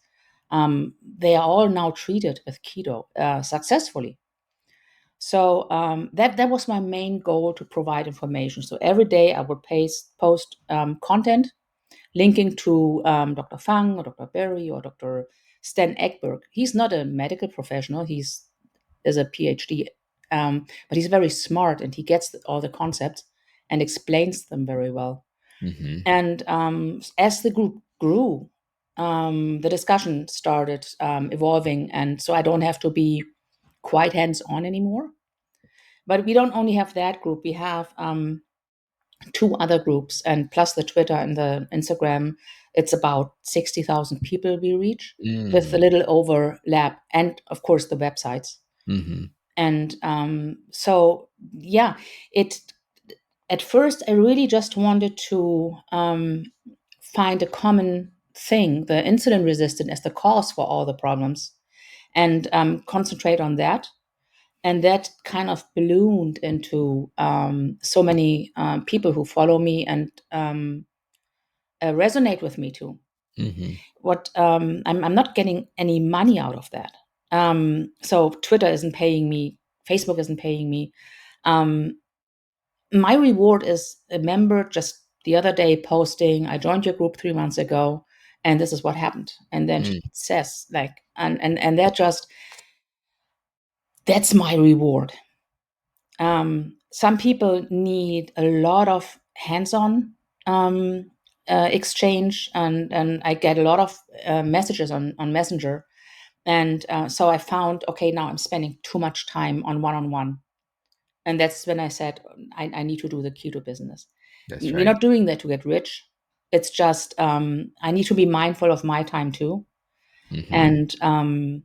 they are all now treated with keto successfully. So that was my main goal, to provide information. So every day I would post content linking to Dr. Fung or Dr. Berry or Dr. Stan Ekberg. He's not a medical professional. He's is a PhD, but he's very smart and he gets all the concepts and explains them very well. Hmm. And as the group grew, the discussion started evolving, and so I don't have to be quite hands on anymore, But we don't only have that group. We have two other groups, and plus the Twitter and the Instagram. It's about 60,000 people we reach with a Mm. little overlap, and of course the websites. Mm-hmm. And so, yeah, it at first I really just wanted to find a common thing, the insulin resistance, as the cause for all the problems, and concentrate on that. And that kind of ballooned into so many people who follow me and resonate with me too. Mm-hmm. What I'm not getting any money out of that. So Twitter isn't paying me, Facebook isn't paying me. Um, my reward is a member just the other day posting, I joined your group 3 months ago, and this is what happened. And then she Mm. says, like, and that just, that's my reward. Some people need a lot of hands-on exchange, and I get a lot of messages on Messenger. And so I found, okay, now I'm spending too much time on one-on-one. And that's when I said, I need to do the keto business. That's We're right. not doing that to get rich. It's just I need to be mindful of my time too. Mm-hmm. And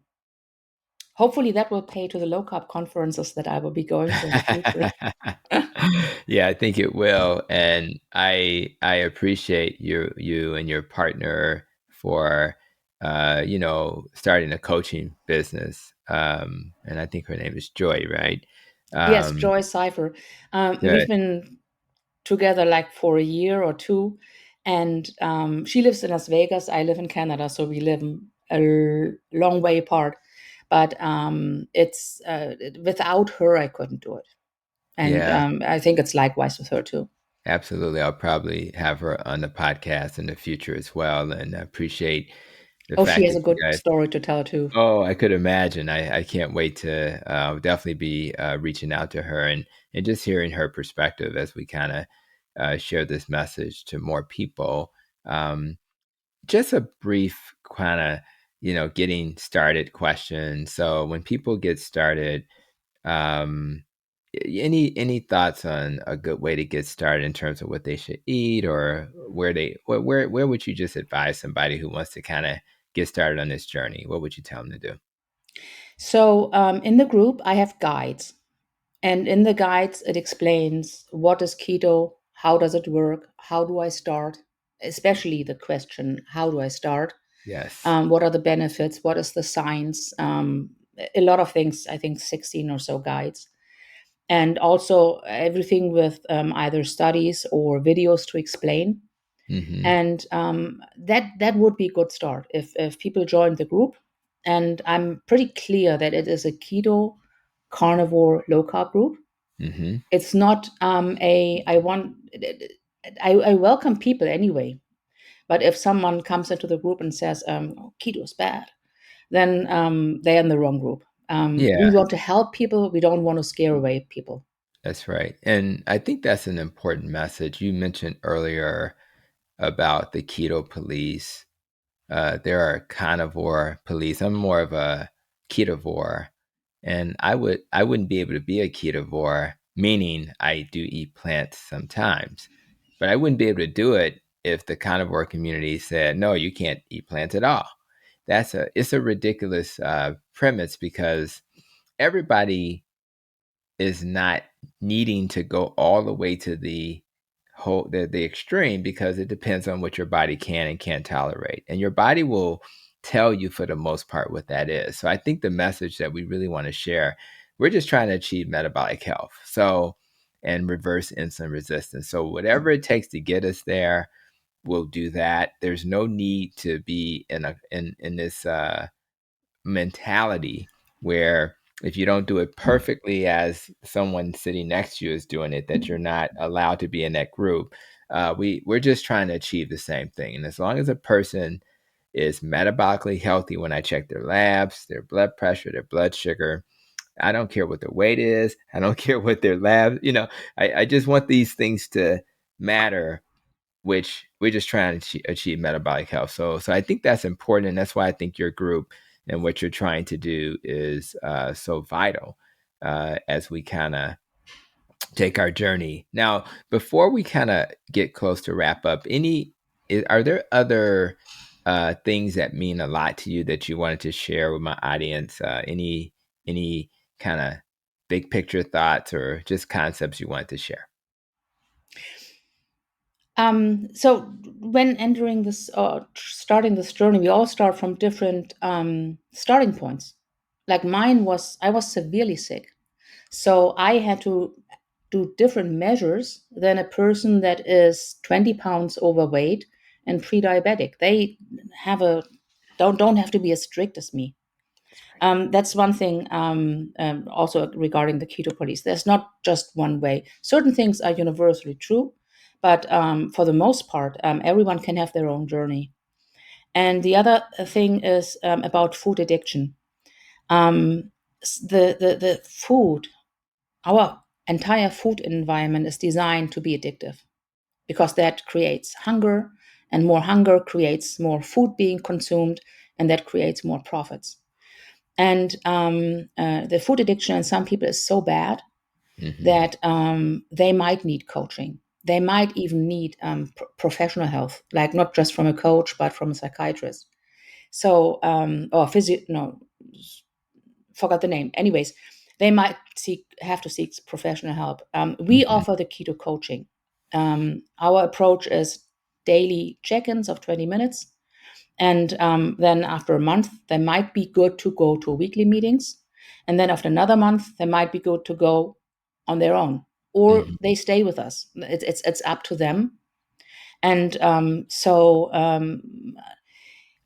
hopefully that will pay to the low carb conferences that I will be going to in the future. Yeah, I think it will, and I appreciate you and your partner for starting a coaching business. And I think her name is Joy, right? Yes, Um, Joy Cipher. We've Good. been together like for a year or two, and she lives in Las Vegas. I live in Canada, so we live long way apart. But it's without her, I couldn't do it, and Yeah, I think it's likewise with her too. absolutely. I'll probably have her on the podcast in the future as well, and I appreciate the Oh, she fact has that a you good guys. story to tell too. Oh, I could imagine. I can't wait to definitely be reaching out to her and just hearing her perspective as we kind of share this message to more people. Um, just a brief kind of, getting started question. So when people get started, um, any thoughts on a good way to get started in terms of what they should eat or where would you just advise somebody who wants to kind of get started on this journey? What would you tell them to do? So in the group, I have guides. And in the guides, it explains what is keto, how does it work, how do I start, especially the question, how do I start? Yes. What are the benefits? What is the science? A lot of things, I think 16 or so guides. And also everything with either studies or videos to explain. Mhm. And that would be a good start if people join the group. And I'm pretty clear that it is a keto, carnivore, low carb group. Mhm. It's not a I want I welcome people anyway. But if someone comes into the group and says keto is bad, then they're in the wrong group. We Yeah, want to help people. We don't want to scare away people. that's right. And I think that's an important message. You mentioned earlier about the keto police. There are carnivore police. I'm more of a ketovore, and I wouldn't be able to be a ketovore, meaning I do eat plants sometimes, but I wouldn't be able to do it if the carnivore community said, no, you can't eat plants at all. It's a ridiculous premise because everybody is not needing to go all the way to the extreme, because it depends on what your body can and can't tolerate, and your body will tell you for the most part what that is. So I think the message that we really want to share, we're just trying to achieve metabolic health, so, and reverse insulin resistance. So whatever it takes to get us there, we'll do that. There's no need to be in this mentality where if you don't do it perfectly as someone sitting next to you is doing it, that you're not allowed to be in that group. We're just trying to achieve the same thing, and as long as a person is metabolically healthy, when I check their labs, their blood pressure, their blood sugar, I don't care what their weight is, I don't care what their lab, I just want these things to matter, which we're just trying to achieve metabolic health. So I think that's important, and that's why I think your group and what you're trying to do is so vital as we kind of take our journey. Now, before we kind of get close to wrap up, are there other things that mean a lot to you that you wanted to share with my audience? Any kind of big picture thoughts or just concepts you wanted to share? So when entering this or starting this journey, we all start from different starting points. Like mine was, I was severely sick. So I had to do different measures than a person that is 20 pounds overweight and pre-diabetic. They have a don't have to be as strict as me. That's right. That's one thing. Also regarding the keto police, there's not just one way. Certain things are universally true, but for the most part, everyone can have their own journey. And the other thing is about food addiction. The food, our entire food environment is designed to be addictive because that creates hunger, and more hunger creates more food being consumed, and that creates more profits. And the food addiction in some people is so bad Mm-hmm. that they might need coaching. They might even need professional health, like not just from a coach, but from a psychiatrist. So, or physio, no, forgot the name. Anyways, they might have to seek professional help. We Mm-hmm. offer the keto coaching. Our approach is daily check-ins of 20 minutes, and then after a month, they might be good to go to weekly meetings. And then after another month, they might be good to go on their own, or Mm-hmm. they stay with us. It's up to them. And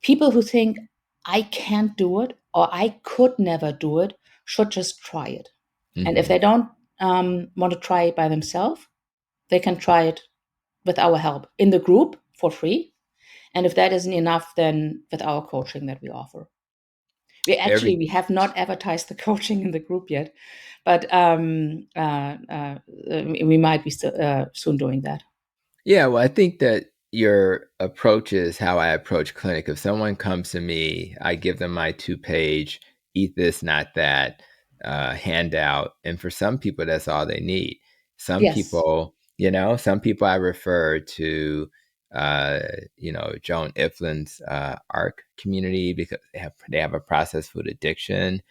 people who think I can't do it or I could never do it should just try it. And if Mm-hmm. they don't want to try it by themselves, they can try it with our help in the group for free. And if that isn't enough, then with our coaching that we offer. Very We have not advertised the coaching in the group yet, but we might be soon doing that. Yeah, well, I think that your approach is how I approach clinic. If someone comes to me, I give them my 2-page, eat this, not that handout. And for some people, that's all they need. Yes, Some people I refer to, uh, Joan Iflin's ARC community because they have a processed food addiction.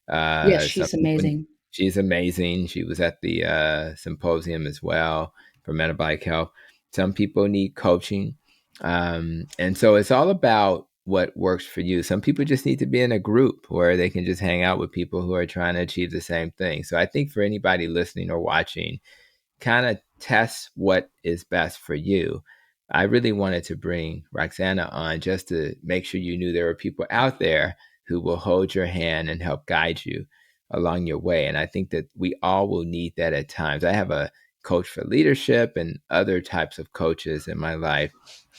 yes, Some she's people, amazing. she's amazing. She was at the symposium as well for metabolic health. Some people need coaching. And so it's all about what works for you. Some people just need to be in a group where they can just hang out with people who are trying to achieve the same thing. So I think for anybody listening or watching, kind of test what is best for you. I really wanted to bring Roxana on just to make sure you knew there were people out there who will hold your hand and help guide you along your way. And I think that we all will need that at times. I have a coach for leadership and other types of coaches in my life,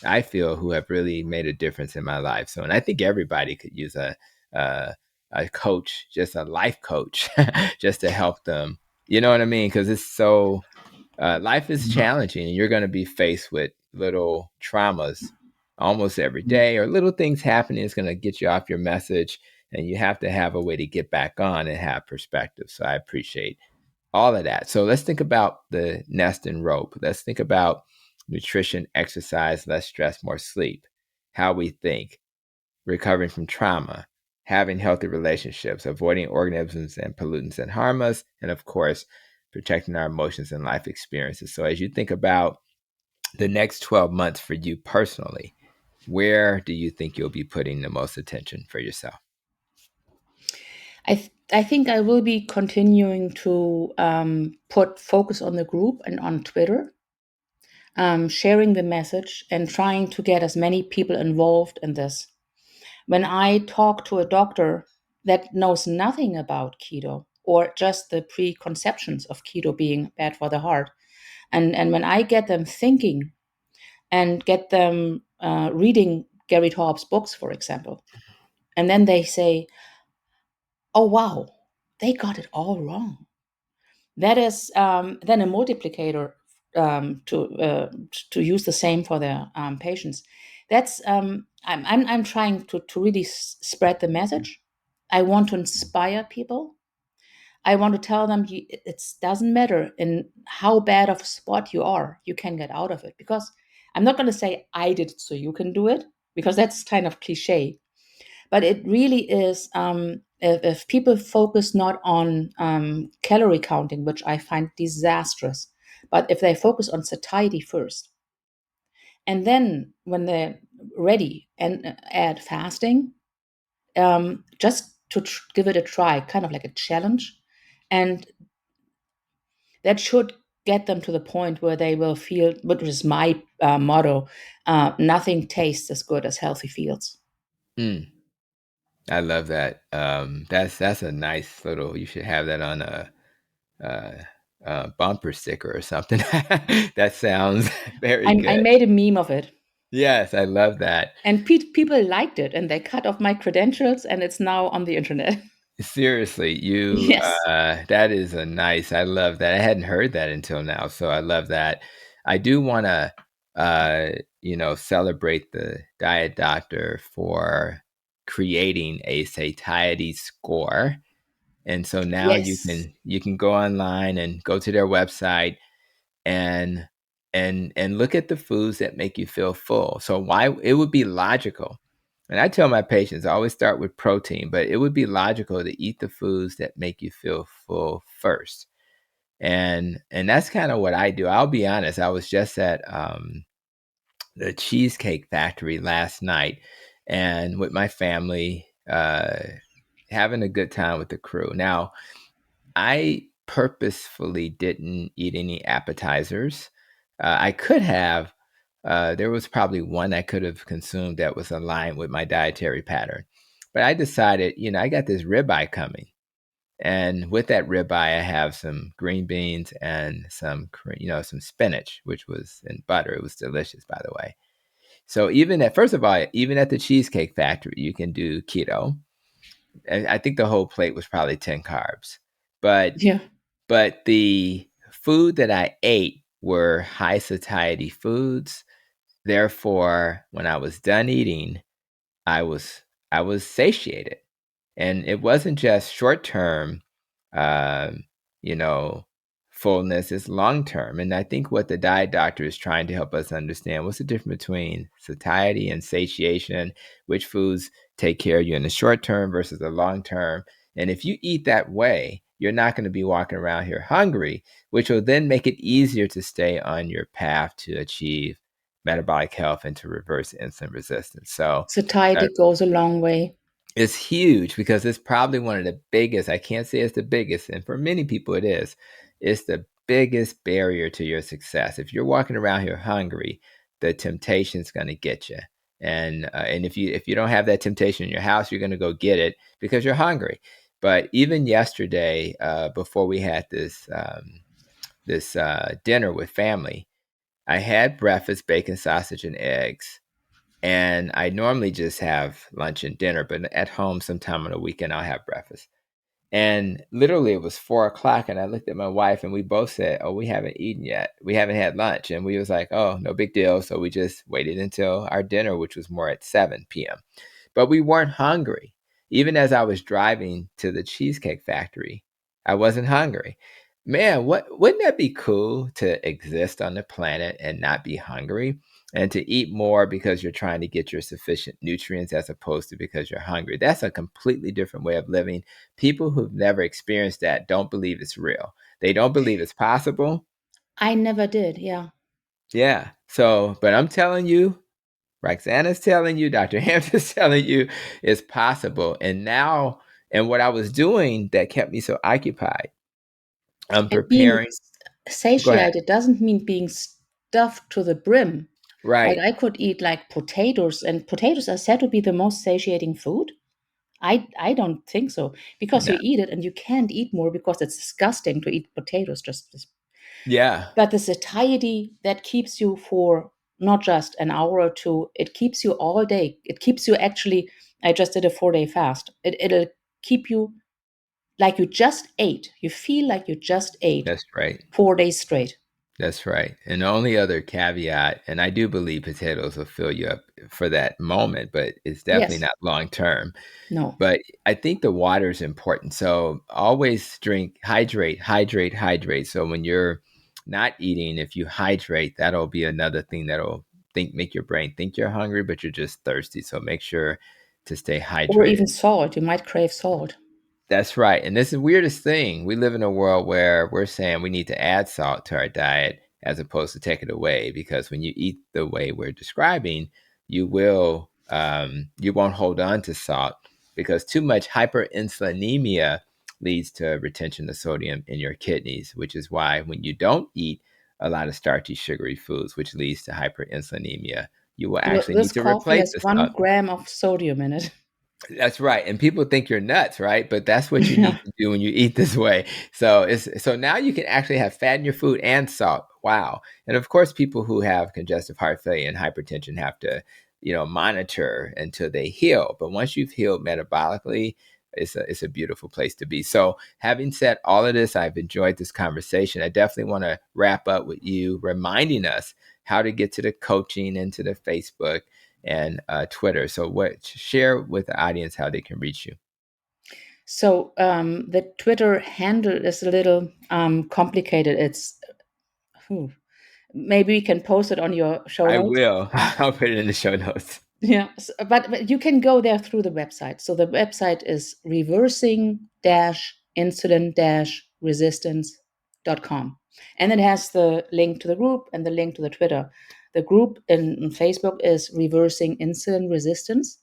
I feel, who have really made a difference in my life. So, and I think everybody could use a, a coach, just a life coach, just to help them. You know what I mean? Because it's so life is challenging and you're going to be faced with little traumas almost every day or little things happening. It's going to get you off your message and you have to have a way to get back on and have perspective. So I appreciate all of that. So let's think about the nest and rope. Let's think about nutrition, exercise, less stress, more sleep, how we think, recovering from trauma, having healthy relationships, avoiding organisms and pollutants that harm us, and of course, protecting our emotions and life experiences. So, as you think about the next 12 months for you personally, where do you think you'll be putting the most attention for yourself? I think I will be continuing to put focus on the group and on Twitter, sharing the message and trying to get as many people involved in this. When I talk to a doctor that knows nothing about keto or just the preconceptions of keto being bad for the heart, and when I get them thinking and get them reading Gary Taubes' books, for example, and then they say, "Oh wow, they got it all wrong." That is then a multiplicator to use the same for their patients. That's I'm trying to really spread the message. I want to inspire people. I want to tell them it doesn't matter in how bad of a spot you are, you can get out of it. Because I'm not going to say I did it so you can do it, because that's kind of cliche. But it really is, if people focus not on calorie counting, which I find disastrous, but if they focus on satiety first, and then when they're ready and add fasting, just to give it a try, kind of like a challenge. And that should get them to the point where they will feel, which is my motto, nothing tastes as good as healthy feels. Mm, I love that. That's a nice little. You should have that on uh, a bumper sticker or something. That sounds very I good. made a meme of it, Yes, I love that. and people liked it, and they cut off my credentials, and it's now on the internet. Seriously, you Yes. that is a nice. I love that. I hadn't heard that until now, so I love that. I do want to uh, celebrate the diet doctor for creating a satiety score. And so now Yes. you can go online and go to their website and and look at the foods that make you feel full. So why it would be logical. And I tell my patients, I always start with protein, but it would be logical to eat the foods that make you feel full first. And that's kind of what I do. I'll be honest, I was just at the Cheesecake Factory last night and with my family, having a good time with the crew. Now, I purposefully didn't eat any appetizers. I could have. There was probably one I could have consumed that was aligned with my dietary pattern. But I decided, I got this ribeye coming. And with that ribeye, I have some green beans and some spinach, which was in butter. It was delicious, by the way. So first of all, even at the Cheesecake Factory, you can do keto. And I think the whole plate was probably 10 carbs. But Yeah. but the food that I ate were high satiety foods. Therefore, when I was done eating, I was I was satiated. And it wasn't just short term, um, you know, fullness, it's long term. And I think what the diet doctor is trying to help us understand, what's the difference between satiety and satiation, which foods take care of you in the short term versus the long term. And if you eat that way, you're not going to be walking around here hungry, which will then make it easier to stay on your path to achieve metabolic health and to reverse insulin resistance. So, uh, Satiety goes a long way. it's huge because it's probably one of the biggest. I can't say it's the biggest, and for many people it is. It's the biggest barrier to your success. If you're walking around here hungry, the temptation's going to get you. And if you don't have that temptation in your house, you're going to go get it because you're hungry. But even yesterday, before we had this dinner with family, I had breakfast, bacon, sausage, and eggs. And I normally just have lunch and dinner, but at home, sometime on the weekend, I'll have breakfast. And literally, it was 4 o'clock, and I looked at my wife, and we both said, "Oh, we haven't eaten yet. We haven't had lunch." And we was like, "Oh, no big deal." So we just waited until our dinner, which was more at 7 p.m. But we weren't hungry. Even as I was driving to the Cheesecake Factory, I wasn't hungry. Man, wouldn't that be cool to exist on the planet and not be hungry? And to eat more because you're trying to get your sufficient nutrients as opposed to because you're hungry. That's a completely different way of living. People who've never experienced that don't believe it's real. They don't believe it's possible. I never did. Yeah. Yeah. So, but I'm telling you, Roxana's telling you, Dr. Hampton's telling you it's possible. And what I was doing that kept me so occupied, I'm And being preparing. Go ahead. satiated doesn't mean being stuffed to the brim. Like Right. I could eat like potatoes, and potatoes are said to be the most satiating food. I don't think so, because No. you eat it and you can't eat more because it's disgusting to eat potatoes. Yeah. But the satiety that keeps you for not just an hour or two, it keeps you all day. It keeps you actually. I just did a 4 day fast. It'll keep you like you just ate. You feel like you just ate That's right. 4 days straight. That's right. And the only other caveat, and I do believe potatoes will fill you up for that moment, but it's definitely Yes. not long term. No. But I think the water is important. So always drink, hydrate, hydrate, hydrate. So when you're not eating, if you hydrate, that'll be another thing that'll make your brain think you're hungry, but you're just thirsty. So make sure to stay Or hydrated. even salt. You might crave salt. That's right. And this is the weirdest thing. We live in a world where we're saying we need to add salt to our diet as opposed to take it away. Because when you eat the way we're describing, you won't hold on to salt because too much hyperinsulinemia leads to retention of sodium in your kidneys, which is why when you don't eat a lot of starchy, sugary foods, which leads to hyperinsulinemia, you will Well, actually this need to coffee replace has the one salt. gram of sodium in it. That's right. And people think you're nuts, right? But that's what you need Yeah. to do when you eat this way. So now you can actually have fat in your food and salt. Wow. And of course, people who have congestive heart failure and hypertension have to, monitor until they heal. But once you've healed metabolically, it's a beautiful place to be. So having said all of this, I've enjoyed this conversation. I definitely want to wrap up with you reminding us how to get to the coaching and to the Facebook and Twitter. So, share with the audience how they can reach you. So the Twitter handle is a little complicated. It's hmm, maybe we can post it on your show I notes. will. I'll put it in the show notes. Yeah, but you can go there through the website. So the website is reversing-insulin-resistance.com. And it has the link to the group and the link to the Twitter. The group in Facebook is Reversing Insulin Resistance.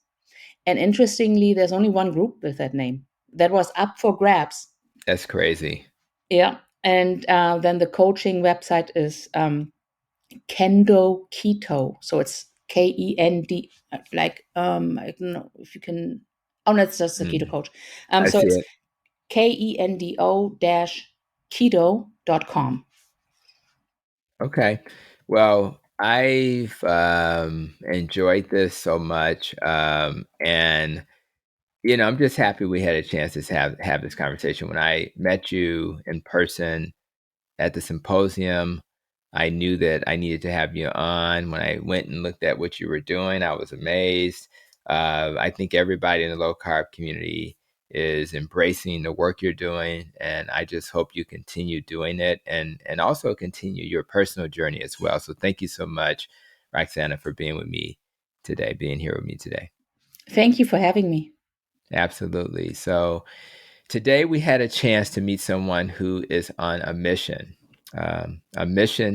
And interestingly, there's only one group with that name. That was up for grabs. That's crazy. Yeah. And then the coaching website is Kendo Keto. So it's KEND, like I don't know if you can. Oh, no, it's just the keto Mm, coach. I So see it's it. KENDO keto.com. Okay. Well, I've enjoyed this so much, and I'm just happy we had a chance to have this conversation. When I met you in person at the symposium, I knew that I needed to have you on. When I went and looked at what you were doing, I was amazed. I think everybody in the low carb community is embracing the work you're doing, and I just hope you continue doing it and also continue your personal journey as well. So thank you so much, Roxana, for being here with me today. Thank you for having me. Absolutely. So today, we had a chance to meet someone who is on a mission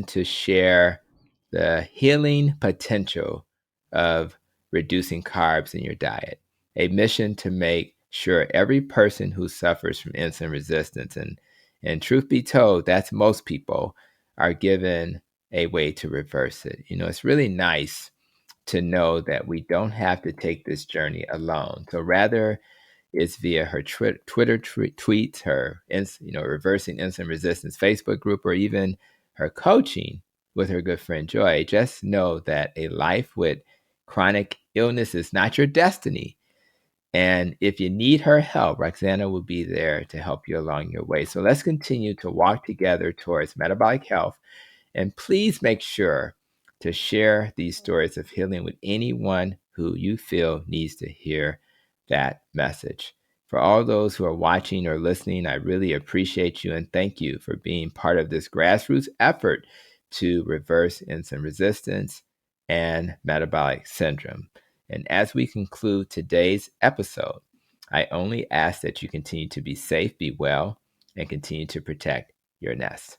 to share the healing potential of reducing carbs in your diet, a mission to make sure every person who suffers from insulin resistance, and truth be told, that's most people, are given a way to reverse it. It's really nice to know that we don't have to take this journey alone. So rather, it's via her Twitter tweets, her reversing insulin resistance Facebook group, or even her coaching with her good friend Joy. Just know that a life with chronic illness is not your destiny. And if you need her help, Roxana will be there to help you along your way. So let's continue to walk together towards metabolic health, and please make sure to share these stories of healing with anyone who you feel needs to hear that message. For all those who are watching or listening, I really appreciate you and thank you for being part of this grassroots effort to reverse insulin resistance and metabolic syndrome. And as we conclude today's episode, I only ask that you continue to be safe, be well, and continue to protect your nest.